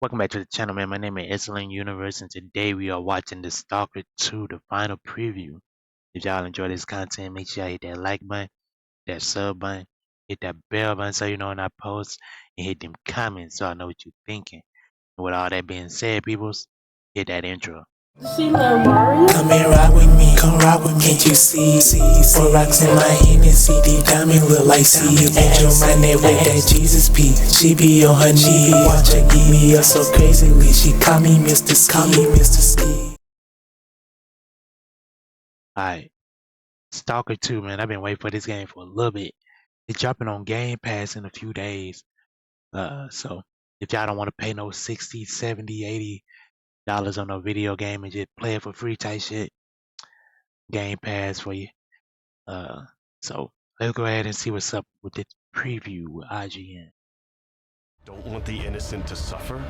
Welcome back to the channel, man. My name is s.t.a.l.k.e.r, and today we are watching the Stalker 2, the final preview. If y'all enjoy this content, make sure y'all hit that like button, that sub button, hit that bell button so you know when I post, and hit them comments so I know what you're thinking. And with all that being said, peoples, hit that intro. Mario? Come and rock with me, come rock with me. Can't you see? Four rocks in my hand and CD diamond look like seeds. Angel my neck with that Jesus piece. She be on her knee, watch her give me up so crazily. She call me Mr. Ski. Alright, Stalker 2, man. I've been waiting for this game for a little bit. It's dropping on Game Pass in a few days. So if y'all don't want to pay no 60, 70, 80 dollars on a video game and just play it for free type shit, Game Pass for you. So let's go ahead and see what's up with this preview with IGN. Don't want the innocent to suffer?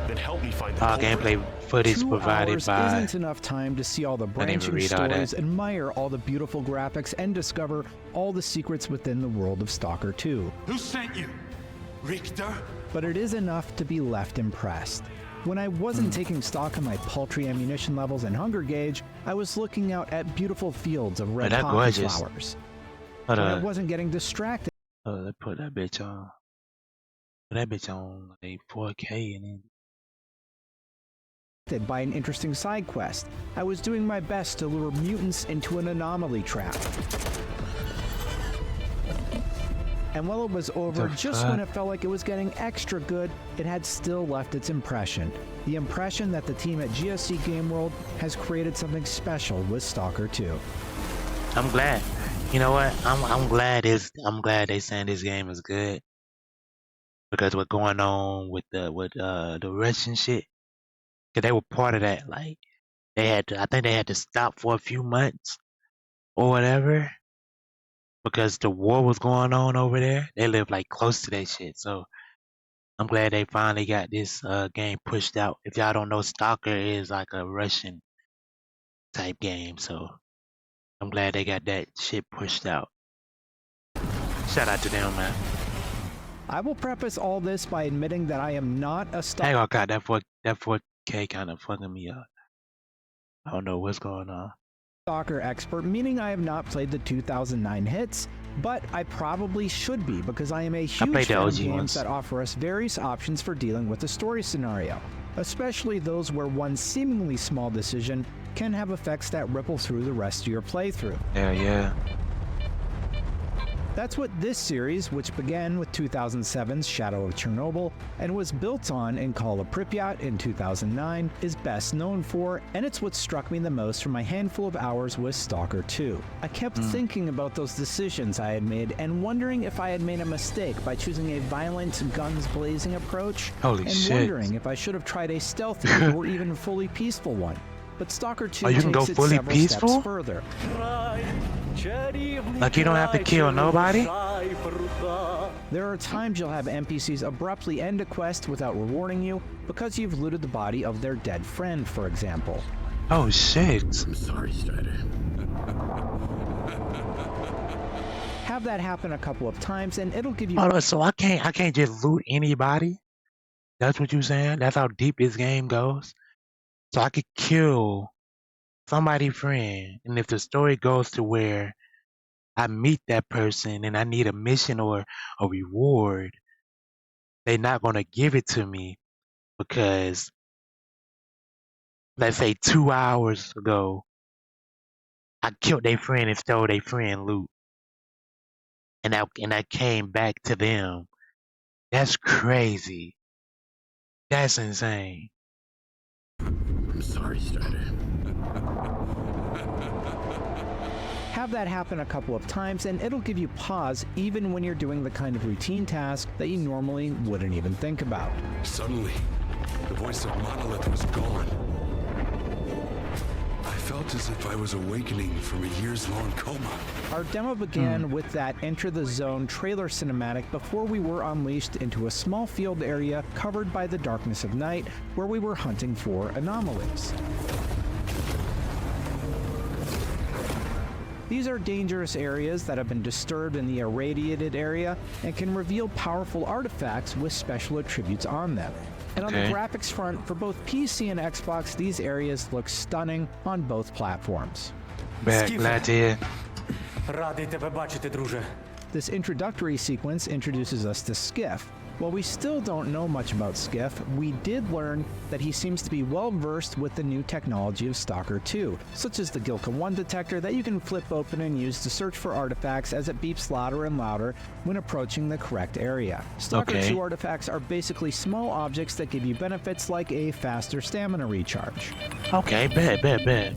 Then help me find the Gameplay footage 2 provided hours by. isn't enough time to see all the branching read all that. stories, admire all the beautiful graphics, and discover all the secrets within the world of Stalker 2. Who sent you? Richter? But it is enough to be left impressed. When I wasn't taking stock of my paltry ammunition levels and hunger gauge, I was looking out at beautiful fields of red that poppy gorgeous. flowers. Hold When I on. wasn't getting distracted Let's put that bitch on. Put that bitch on like 4K and then. by an interesting side quest, I was doing my best to lure mutants into an anomaly trap. And while it was over, just when it felt like it was getting extra good, it had still left its impression. The impression that the team at GSC Game World has created something special with Stalker 2. I'm glad. You know what? I'm glad they saying this game is good. Because what's going on with the Russian shit. Cause they were part of that. Like I think they had to stop for a few months or whatever. Because the war was going on over there. They live like close to that shit. So I'm glad they finally got this game pushed out. If y'all don't know, Stalker is like a Russian type game. So I'm glad they got that shit pushed out. Shout out to them, man. I will preface all this by admitting that I am not a Hang on, God, that 4K kind of fucking me up. I don't know what's going on. Stalker expert, meaning I have not played the 2009 hits, but I probably should be because I am a huge fan of games that offer us various options for dealing with a story scenario, especially those where one seemingly small decision can have effects that ripple through the rest of your playthrough. Yeah. That's what this series, which began with 2007's Shadow of Chernobyl and was built on in Call of Pripyat in 2009, is best known for, and it's what struck me the most from my handful of hours with Stalker 2. I kept thinking about those decisions I had made and wondering if I had made a mistake by choosing a violent, guns blazing approach, wondering if I should have tried a stealthy or even fully peaceful one. But Stalker 2 you can takes go it fully several peaceful? steps further. Like you don't have to kill nobody? There are times you'll have NPCs abruptly end a quest without rewarding you because you've looted the body of their dead friend, for example. Oh shit. I'm sorry, Strider. Have that happen a couple of times and it'll give you Hold on, so I can't just loot anybody? That's what you saying? That's how deep this game goes? So I could kill somebody's friend, and if the story goes to where I meet that person and I need a mission or a reward, they're not gonna give it to me because, let's say 2 hours ago, I killed their friend and stole their friend loot, and I came back to them. That's crazy. That's insane. I'm sorry, Strider. have that happen a couple of times and it'll give you pause even when you're doing the kind of routine task that you normally wouldn't even think about. Suddenly, the voice of Monolith was gone. I felt as if I was awakening from a years-long coma. Our demo began with that Enter the Zone trailer cinematic before we were unleashed into a small field area covered by the darkness of night where we were hunting for anomalies. These are dangerous areas that have been disturbed in the irradiated area and can reveal powerful artifacts with special attributes on them. And on the graphics front, for both PC and Xbox, these areas look stunning on both platforms. Glad to hear. Радий тебе бачити, друже. This introductory sequence introduces us to Skiff. While we still don't know much about Skiff, we did learn that he seems to be well versed with the new technology of STALKER 2, such as the Gilka 1 detector that you can flip open and use to search for artifacts as it beeps louder and louder when approaching the correct area. STALKER 2 artifacts are basically small objects that give you benefits like a faster stamina recharge. Okay, bet.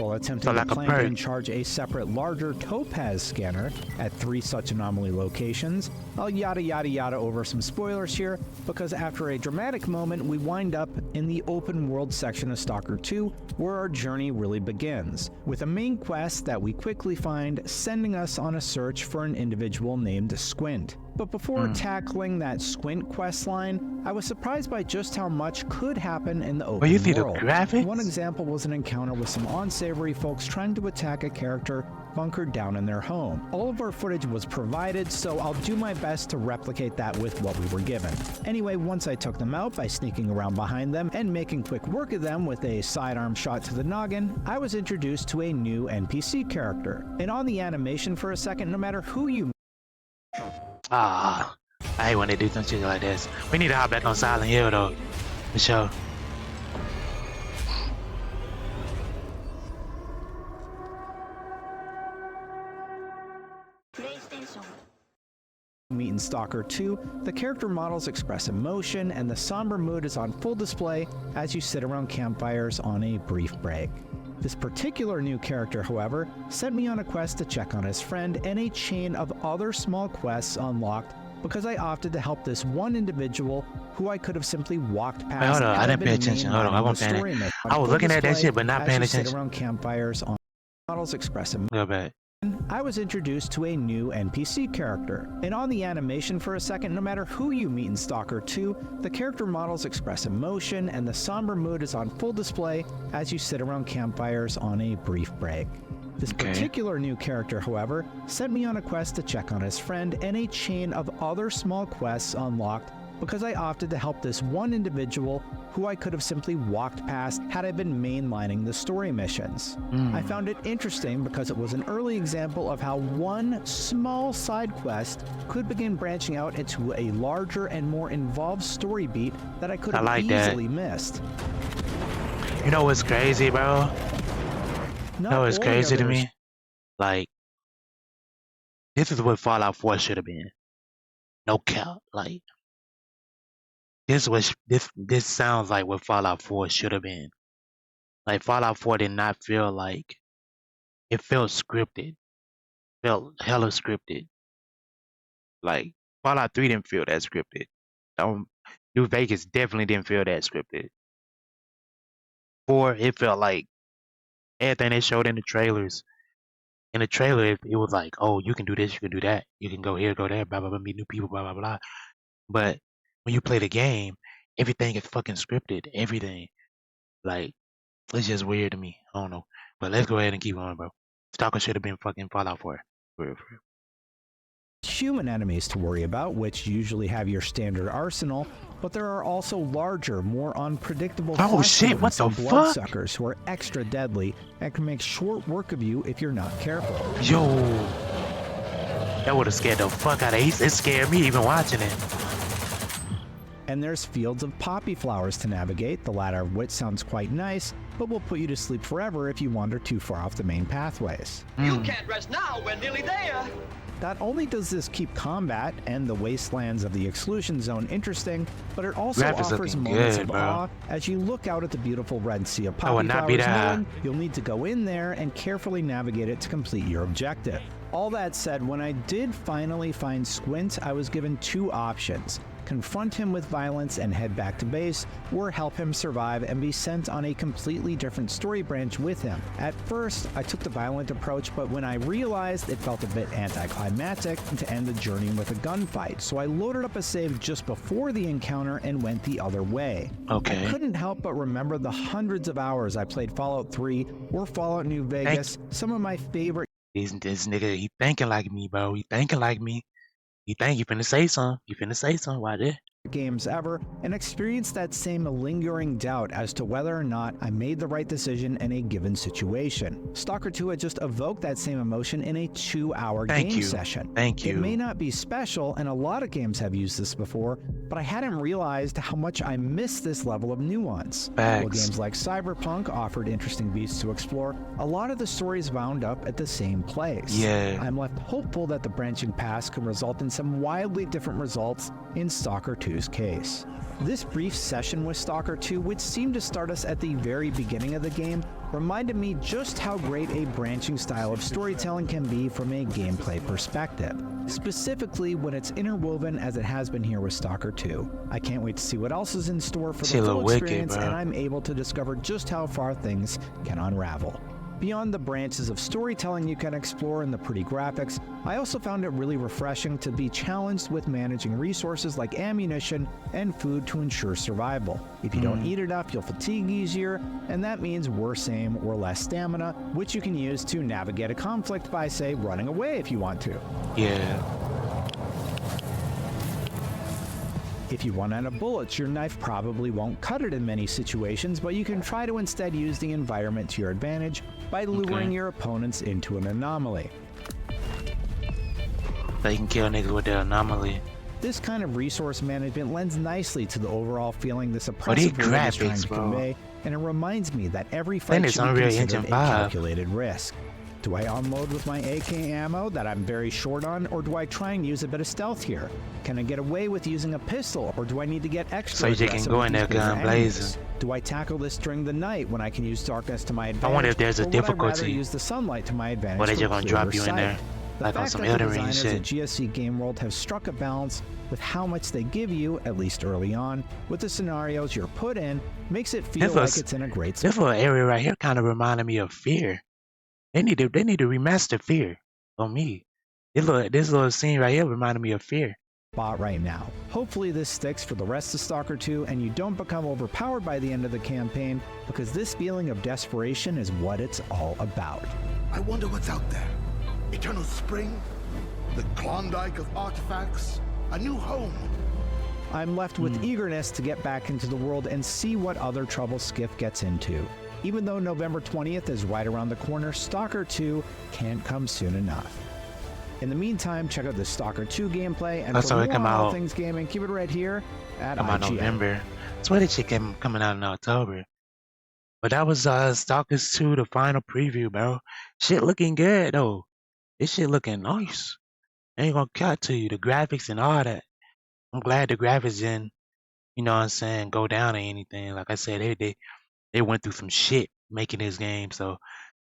While attempting to plant and charge a separate larger topaz scanner at 3 such anomaly locations, I'll yada over some spoilers here, because after a dramatic moment we wind up in the open world section of STALKER 2 where our journey really begins, with a main quest that we quickly find sending us on a search for an individual named Squint. But before tackling that Squint quest line, I was surprised by just how much could happen in the open world. One example was an encounter with some unsavory folks trying to attack a character bunkered down in their home. All of our footage was provided, so I'll do my best to replicate that with what we were given. Anyway, once I took them out by sneaking around behind them and making quick work of them with a sidearm shot to the noggin, I was introduced to a new NPC character. And on the animation for a second, no matter who you I hate when they do some shit like this. We need to hop back on Silent Hill though, for sure. meet in STALKER 2, the character models express emotion and the somber mood is on full display as you sit around campfires on a brief break. This particular new character, however, sent me on a quest to check on his friend, and a chain of other small quests unlocked because I opted to help this one individual who I could have simply walked past. Wait, hold on, I didn't pay attention. Hold on, I wasn't paying attention. I was looking at that shit, but not paying attention. Sit around campfires on models express emotion. Go back. I was introduced to a new NPC character, and on the animation for a second, no matter who you meet in STALKER 2, the character models express emotion and the somber mood is on full display as you sit around campfires on a brief break. This particular new character, however, sent me on a quest to check on his friend, and a chain of other small quests unlocked because I opted to help this one individual who I could have simply walked past had I been mainlining the story missions. I found it interesting because it was an early example of how one small side quest could begin branching out into a larger and more involved story beat that I could have easily missed. You know what's crazy, bro? You know what's crazy to me? Like, this is what Fallout 4 should have been. No cap. Like, this sounds like what Fallout 4 should have been. Like, Fallout 4 did not feel like, it felt scripted. Felt hella scripted. Like, Fallout 3 didn't feel that scripted. New Vegas definitely didn't feel that scripted. 4, it felt like everything they showed in the trailers. In the trailer, it was like, oh, you can do this, you can do that. You can go here, go there, blah, blah, blah, meet new people, blah, blah, blah. But when you play the game, everything is fucking scripted. Everything. Like, it's just weird to me. I don't know. But let's go ahead and keep on, bro. STALKER should have been fucking Fallout 4. For real. Human enemies to worry about, which usually have your standard arsenal, but there are also larger, more unpredictable bloodsuckers who are extra deadly and can make short work of you if you're not careful. Yo, that would have scared the fuck out of me. It scared me even watching it. And there's fields of poppy flowers to navigate, the latter of which sounds quite nice, but will put you to sleep forever if you wander too far off the main pathways. You can't rest now, we're nearly there! Not only does this keep combat and the wastelands of the exclusion zone interesting, but it also offers moments of awe as you look out at the beautiful red sea of poppy flowers knowing you'll need to go in there and carefully navigate it to complete your objective. All that said, when I did finally find Squint, I was given 2 options. Confront him with violence and head back to base, or help him survive and be sent on a completely different story branch with him. At first, I took the violent approach, but when I realized it felt a bit anticlimactic to end the journey with a gunfight, so I loaded up a save just before the encounter and went the other way. I couldn't help but remember the hundreds of hours I played Fallout 3 or Fallout New Vegas, some of my favorite This nigga, he thinking like me, bro. He thinking like me. He think he finna say something. He finna say something. Why this? Games ever and experience that same lingering doubt as to whether or not I made the right decision in a given situation. Stalker 2 had just evoked that same emotion in a 2-hour game session. Thank you. It may not be special, and a lot of games have used this before, but I hadn't realized how much I missed this level of nuance. Facts. While games like Cyberpunk offered interesting beats to explore, a lot of the stories wound up at the same place. Yeah. I'm left hopeful that the branching paths can result in some wildly different results in Stalker 2's case. This brief session with Stalker 2, which seemed to start us at the very beginning of the game, reminded me just how great a branching style of storytelling can be from a gameplay perspective, specifically when it's interwoven as it has been here with Stalker 2. I can't wait to see what else is in store for the full experience, and I'm able to discover just how far things can unravel. Beyond the branches of storytelling you can explore and the pretty graphics, I also found it really refreshing to be challenged with managing resources like ammunition and food to ensure survival. If you don't eat enough, you'll fatigue easier, and that means worse aim or less stamina, which you can use to navigate a conflict by, say, running away if you want to. Yeah. If you run out of bullets, your knife probably won't cut it in many situations, but you can try to instead use the environment to your advantage by luring your opponents into an anomaly. So you can kill niggas with the anomaly. This kind of resource management lends nicely to the overall feeling this oppressive world is trying to convey, and it reminds me that every fight should be considered a calculated risk. Do I unload with my AK ammo that I'm very short on, or do I try and use a bit of stealth here? Can I get away with using a pistol, or do I need to get extra aggressive? So you can go in there gun blazing. Do I tackle this during the night when I can use darkness to my advantage? I wonder if there's a difficulty. Or would I rather use the sunlight to my advantage? Or they just gonna drop you in there, like on some Elden Ring shit. The GSC Game World have struck a balance with how much they give you, at least early on, with the scenarios you're put in, makes it feel like it's in a great spot. This little area right here kind of reminded me of Fear. They need to remaster Fear on me. This little scene right here reminded me of Fear. Spot right now. Hopefully this sticks for the rest of Stalker 2 and you don't become overpowered by the end of the campaign, because this feeling of desperation is what it's all about. I wonder what's out there. Eternal Spring? The Klondike of artifacts? A new home? I'm left with eagerness to get back into the world and see what other trouble Skiff gets into. Even though November 20th is right around the corner, Stalker 2 can't come soon enough. In the meantime, check out the Stalker 2 gameplay, and for more on all things gaming, keep it right here at IGN. November. That's why the shit coming out in October. But that was Stalker 2, the final preview, bro. Shit looking good though. This shit looking nice. I ain't gonna cut to you, the graphics and all that. I'm glad the graphics didn't, you know what I'm saying, go down or anything. Like I said, they went through some shit making this game, so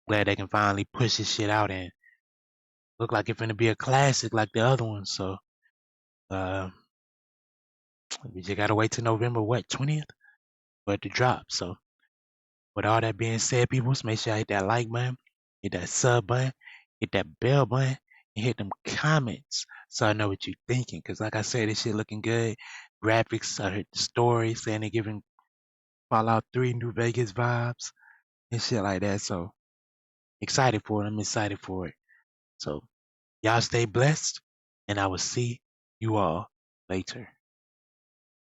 glad they can finally push this shit out and look like it's gonna be a classic like the other ones. So we just gotta wait till November 20th for it to drop. So with all that being said, people, make sure you hit that like button, hit that sub button, hit that bell button, and hit them comments so I know what you're thinking. Cause like I said, this shit looking good. Graphics, I heard the story saying they're giving Fallout 3 New Vegas vibes and shit like that. So excited for it. I'm excited for it. So y'all stay blessed, and I will see you all later.